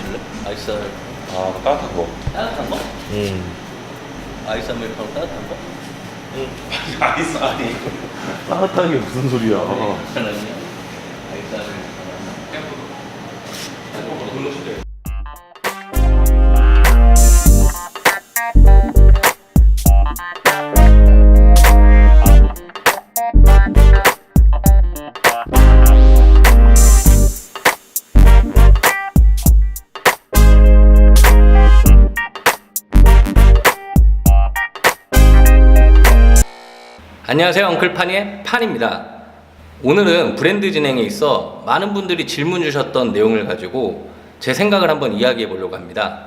마실래? 아이스 아, 따뜻한 거. 따뜻한 거? 음. 아이스 아메리카노 따뜻한 거? 아이스 아니. 따뜻한 게 무슨 소리야. 괜찮아요. 아이스 아메리카노. 안녕하세요, 엉클파니의 판입니다. 오늘은 브랜드 진행에 있어 많은 분들이 질문 주셨던 내용을 가지고 제 생각을 한번 이야기해 보려고 합니다.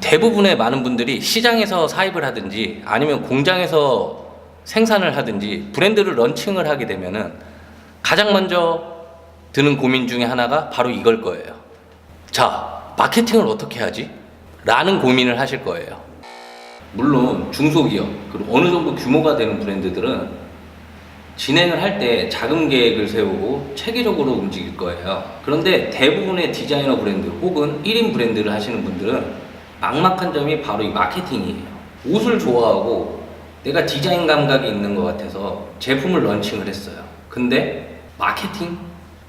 대부분의 많은 분들이 시장에서 사입을 하든지 아니면 공장에서 생산을 하든지 브랜드를 런칭을 하게 되면은 가장 먼저 드는 고민 중에 하나가 바로 이걸 거예요. 자, 마케팅을 어떻게 하지? 라는 고민을 하실 거예요. 물론 중소기업 그리고 어느 정도 규모가 되는 브랜드들은 진행을 할 때 자금 계획을 세우고 체계적으로 움직일 거예요. 그런데 대부분의 디자이너 브랜드 혹은 1인 브랜드를 하시는 분들은 막막한 점이 바로 이 마케팅이에요. 옷을 좋아하고 내가 디자인 감각이 있는 것 같아서 제품을 런칭을 했어요. 근데 마케팅?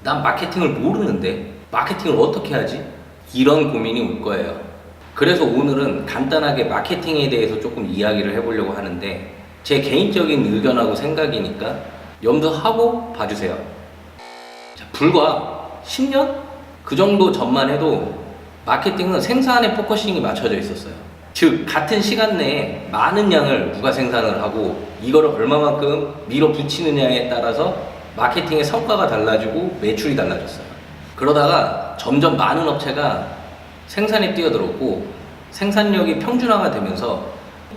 난 마케팅을 모르는데 마케팅을 어떻게 하지? 이런 고민이 올 거예요. 그래서 오늘은 간단하게 마케팅에 대해서 조금 이야기를 해보려고 하는데 제 개인적인 의견하고 생각이니까 염두하고 봐주세요. 자, 불과 10년? 그 정도 전만 해도 마케팅은 생산에 포커싱이 맞춰져 있었어요. 즉 같은 시간 내에 많은 양을 누가 생산을 하고 이거를 얼마만큼 밀어붙이느냐에 따라서 마케팅의 성과가 달라지고 매출이 달라졌어요. 그러다가 점점 많은 업체가 생산에 뛰어들었고 생산력이 평준화가 되면서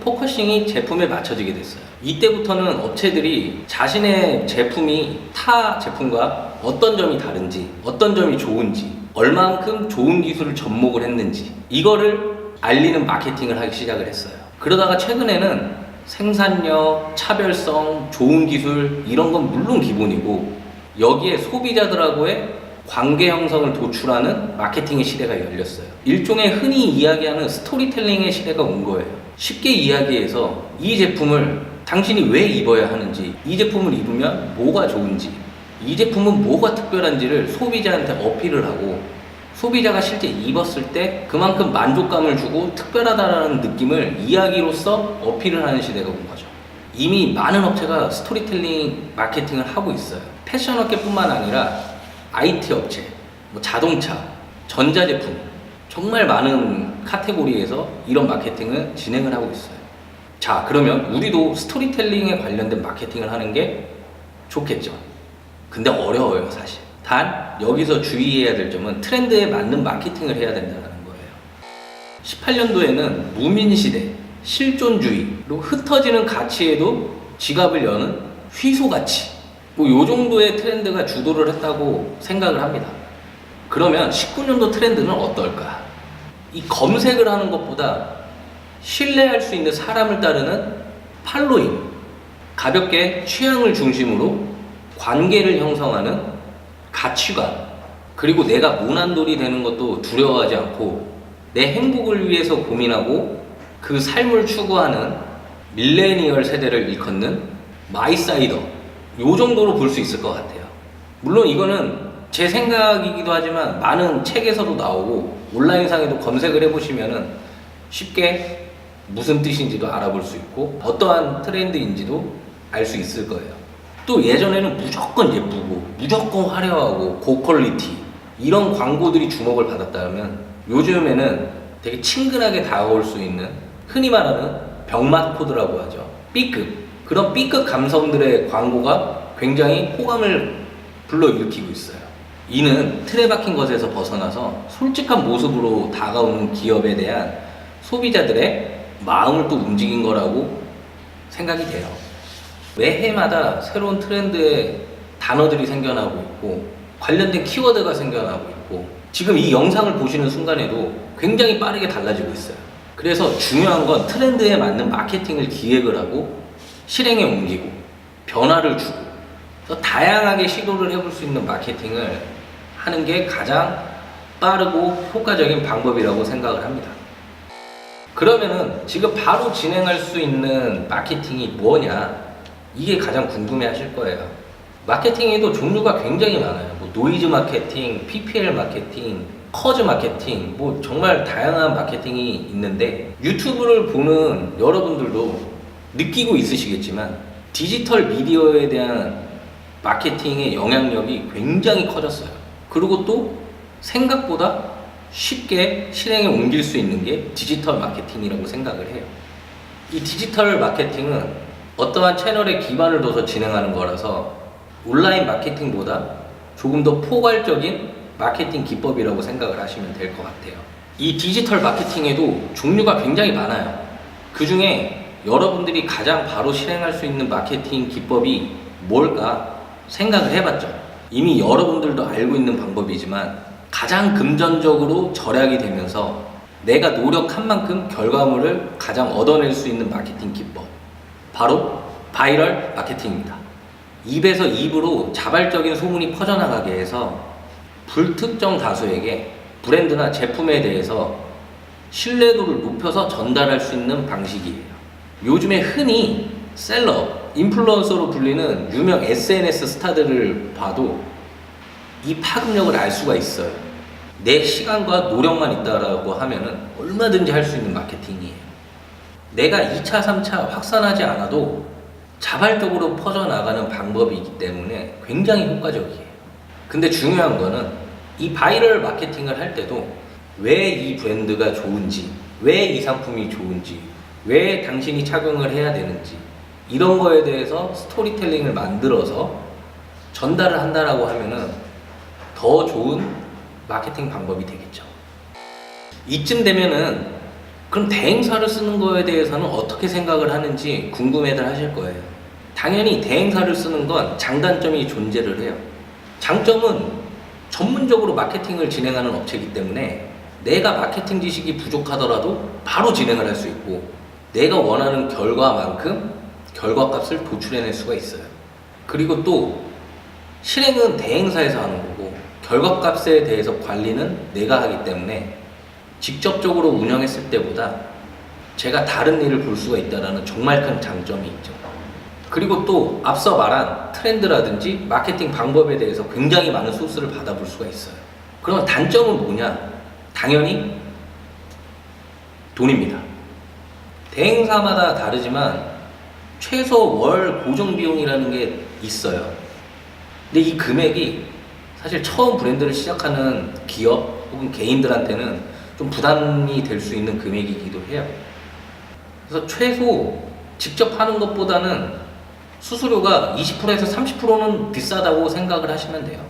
포커싱이 제품에 맞춰지게 됐어요. 이때부터는 업체들이 자신의 제품이 타 제품과 어떤 점이 다른지, 어떤 점이 좋은지, 얼만큼 좋은 기술을 접목을 했는지 이거를 알리는 마케팅을 하기 시작을 했어요. 그러다가 최근에는 생산력, 차별성, 좋은 기술 이런 건 물론 기본이고 여기에 소비자들하고의 관계 형성을 도출하는 마케팅의 시대가 열렸어요. 일종의 흔히 이야기하는 스토리텔링의 시대가 온 거예요. 쉽게 이야기해서 이 제품을 당신이 왜 입어야 하는지, 이 제품을 입으면 뭐가 좋은지, 이 제품은 뭐가 특별한지를 소비자한테 어필을 하고 소비자가 실제 입었을 때 그만큼 만족감을 주고 특별하다는 느낌을 이야기로서 어필을 하는 시대가 온 거죠. 이미 많은 업체가 스토리텔링 마케팅을 하고 있어요. 패션 업계뿐만 아니라 IT 업체, 자동차, 전자제품 정말 많은 카테고리에서 이런 마케팅을 진행을 하고 있어요. 자, 그러면 우리도 스토리텔링에 관련된 마케팅을 하는 게 좋겠죠. 근데 어려워요, 사실. 단 여기서 주의해야 될 점은 트렌드에 맞는 마케팅을 해야 된다는 거예요. 18년도에는 무민시대, 실존주의, 그리고 흩어지는 가치에도 지갑을 여는 휘소가치 요 정도의 트렌드가 주도를 했다고 생각을 합니다. 그러면 19년도 트렌드는 어떨까? 이 검색을 하는 것보다 신뢰할 수 있는 사람을 따르는 팔로잉, 가볍게 취향을 중심으로 관계를 형성하는 가치관, 그리고 내가 모난돌이 되는 것도 두려워하지 않고 내 행복을 위해서 고민하고 그 삶을 추구하는 밀레니얼 세대를 일컫는 마이사이더, 요 정도로 볼 수 있을 것 같아요. 물론 이거는 제 생각이기도 하지만 많은 책에서도 나오고 온라인상에도 검색을 해보시면은 쉽게 무슨 뜻인지도 알아볼 수 있고 어떠한 트렌드인지도 알 수 있을 거예요. 또 예전에는 무조건 예쁘고 무조건 화려하고 고퀄리티 이런 광고들이 주목을 받았다면 요즘에는 되게 친근하게 다가올 수 있는 흔히 말하는 병맛 코드라고 하죠. B급, 그런 B급 감성들의 광고가 굉장히 호감을 불러일으키고 있어요. 이는 틀에 박힌 것에서 벗어나서 솔직한 모습으로 다가오는 기업에 대한 소비자들의 마음을 또 움직인 거라고 생각이 돼요. 매해마다 새로운 트렌드의 단어들이 생겨나고 있고 관련된 키워드가 생겨나고 있고 지금 이 영상을 보시는 순간에도 굉장히 빠르게 달라지고 있어요. 그래서 중요한 건 트렌드에 맞는 마케팅을 기획을 하고 실행에 옮기고 변화를 주고 더 다양하게 시도를 해볼 수 있는 마케팅을 하는 게 가장 빠르고 효과적인 방법이라고 생각을 합니다. 그러면은 지금 바로 진행할 수 있는 마케팅이 뭐냐? 이게 가장 궁금해 하실 거예요. 마케팅에도 종류가 굉장히 많아요. 뭐 노이즈 마케팅, PPL 마케팅, 커즈 마케팅, 뭐 정말 다양한 마케팅이 있는데 유튜브를 보는 여러분들도 느끼고 있으시겠지만 디지털 미디어에 대한 마케팅의 영향력이 굉장히 커졌어요. 그리고 또 생각보다 쉽게 실행에 옮길 수 있는 게 디지털 마케팅이라고 생각을 해요. 이 디지털 마케팅은 어떠한 채널에 기반을 둬서 진행하는 거라서 온라인 마케팅보다 조금 더 포괄적인 마케팅 기법이라고 생각을 하시면 될 것 같아요. 이 디지털 마케팅에도 종류가 굉장히 많아요. 그 중에 여러분들이 가장 바로 실행할 수 있는 마케팅 기법이 뭘까 생각을 해봤죠. 이미 여러분들도 알고 있는 방법이지만 가장 금전적으로 절약이 되면서 내가 노력한 만큼 결과물을 가장 얻어낼 수 있는 마케팅 기법, 바로 바이럴 마케팅입니다. 입에서 입으로 자발적인 소문이 퍼져나가게 해서 불특정 다수에게 브랜드나 제품에 대해서 신뢰도를 높여서 전달할 수 있는 방식이에요. 요즘에 흔히 셀럽, 인플루언서로 불리는 유명 SNS 스타들을 봐도 이 파급력을 알 수가 있어요. 내 시간과 노력만 있다라고 하면은 얼마든지 할 수 있는 마케팅이에요. 내가 2차, 3차 확산하지 않아도 자발적으로 퍼져나가는 방법이기 때문에 굉장히 효과적이에요. 근데 중요한 거는 이 바이럴 마케팅을 할 때도 왜 이 브랜드가 좋은지, 왜 이 상품이 좋은지, 왜 당신이 착용을 해야 되는지 이런 거에 대해서 스토리텔링을 만들어서 전달을 한다라고 하면은 더 좋은 마케팅 방법이 되겠죠. 이쯤 되면은 그럼 대행사를 쓰는 거에 대해서는 어떻게 생각을 하는지 궁금해들 하실 거예요. 당연히 대행사를 쓰는 건 장단점이 존재를 해요. 장점은 전문적으로 마케팅을 진행하는 업체이기 때문에 내가 마케팅 지식이 부족하더라도 바로 진행을 할 수 있고 내가 원하는 결과만큼 결과값을 도출해낼 수가 있어요. 그리고 또 실행은 대행사에서 하는 거고 결과값에 대해서 관리는 내가 하기 때문에 직접적으로 운영했을 때보다 제가 다른 일을 볼 수가 있다는 정말 큰 장점이 있죠. 그리고 또 앞서 말한 트렌드라든지 마케팅 방법에 대해서 굉장히 많은 소스를 받아볼 수가 있어요. 그러면 단점은 뭐냐? 당연히 돈입니다. 대행사마다 다르지만 최소 월 고정 비용이라는 게 있어요. 근데 이 금액이 사실 처음 브랜드를 시작하는 기업 혹은 개인들한테는 좀 부담이 될 수 있는 금액이기도 해요. 그래서 최소 직접 하는 것보다는 수수료가 20%에서 30%는 비싸다고 생각을 하시면 돼요.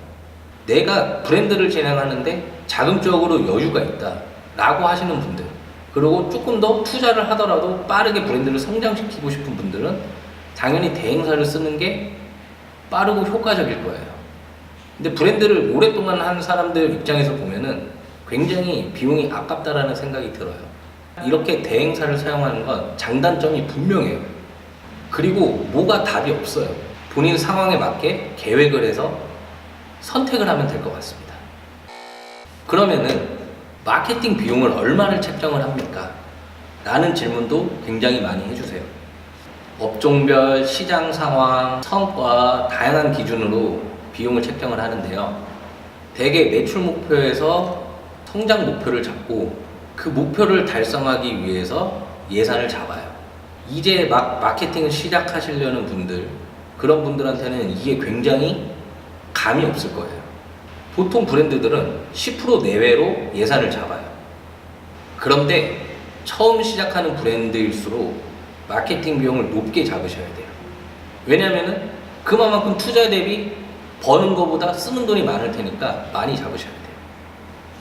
내가 브랜드를 진행하는데 자금적으로 여유가 있다 라고 하시는 분들, 그리고 조금 더 투자를 하더라도 빠르게 브랜드를 성장시키고 싶은 분들은 당연히 대행사를 쓰는 게 빠르고 효과적일 거예요. 근데 브랜드를 오랫동안 한 사람들 입장에서 보면은 굉장히 비용이 아깝다라는 생각이 들어요. 이렇게 대행사를 사용하는 건 장단점이 분명해요. 그리고 뭐가 답이 없어요. 본인 상황에 맞게 계획을 해서 선택을 하면 될 것 같습니다. 그러면은 마케팅 비용을 얼마를 책정을 합니까? 라는 질문도 굉장히 많이 해주세요. 업종별 시장 상황, 성과, 다양한 기준으로 비용을 책정을 하는데요. 대개 매출 목표에서 성장 목표를 잡고 그 목표를 달성하기 위해서 예산을 잡아요. 이제 막 마케팅을 시작하시려는 분들, 그런 분들한테는 이게 굉장히 감이 없을 거예요. 보통 브랜드들은 10% 내외로 예산을 잡아요. 그런데 처음 시작하는 브랜드일수록 마케팅 비용을 높게 잡으셔야 돼요. 왜냐면은 그만큼 투자 대비 버는 것보다 쓰는 돈이 많을 테니까 많이 잡으셔야 돼요.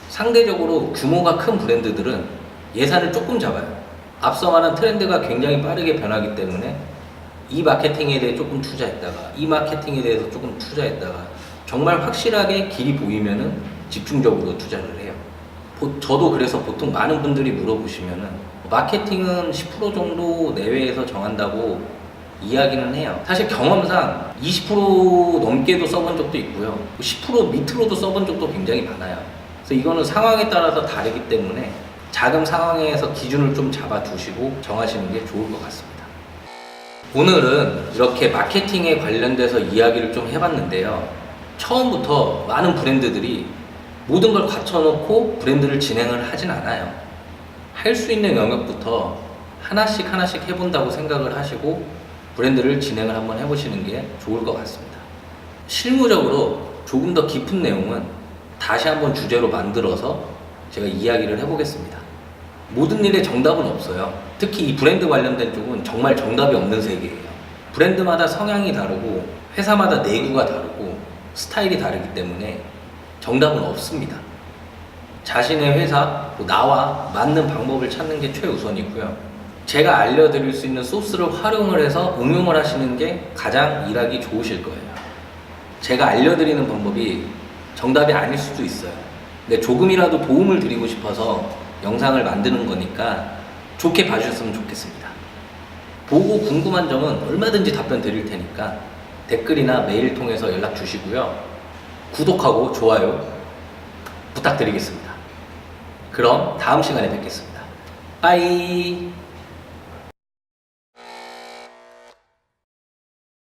상대적으로 규모가 큰 브랜드들은 예산을 조금 잡아요. 앞서 말한 트렌드가 굉장히 빠르게 변하기 때문에 이 마케팅에 대해 조금 투자했다가 이 마케팅에 대해서 조금 투자했다가 정말 확실하게 길이 보이면은 집중적으로 투자를 해요. 저도 그래서 보통 많은 분들이 물어보시면은 마케팅은 10% 정도 내외에서 정한다고 이야기는 해요. 사실 경험상 20% 넘게도 써본 적도 있고요. 10% 밑으로도 써본 적도 굉장히 많아요. 그래서 이거는 상황에 따라서 다르기 때문에 자금 상황에서 기준을 좀 잡아두시고 정하시는 게 좋을 것 같습니다. 오늘은 이렇게 마케팅에 관련돼서 이야기를 좀 해봤는데요. 처음부터 많은 브랜드들이 모든 걸 갖춰놓고 브랜드를 진행을 하진 않아요. 할 수 있는 영역부터 하나씩 해본다고 생각을 하시고 브랜드를 진행을 한번 해보시는 게 좋을 것 같습니다. 실무적으로 조금 더 깊은 내용은 다시 한번 주제로 만들어서 제가 이야기를 해보겠습니다. 모든 일에 정답은 없어요. 특히 이 브랜드 관련된 쪽은 정말 정답이 없는 세계예요. 브랜드마다 성향이 다르고 회사마다 내구가 다르고 스타일이 다르기 때문에 정답은 없습니다. 자신의 회사, 나와 맞는 방법을 찾는 게 최우선이고요. 제가 알려드릴 수 있는 소스를 활용을 해서 응용을 하시는 게 가장 일하기 좋으실 거예요. 제가 알려드리는 방법이 정답이 아닐 수도 있어요. 근데 조금이라도 도움을 드리고 싶어서 영상을 만드는 거니까 좋게 봐주셨으면 좋겠습니다. 보고 궁금한 점은 얼마든지 답변 드릴 테니까 댓글이나 메일 통해서 연락 주시고요. 구독하고 좋아요 부탁드리겠습니다. 그럼 다음 시간에 뵙겠습니다. 빠이.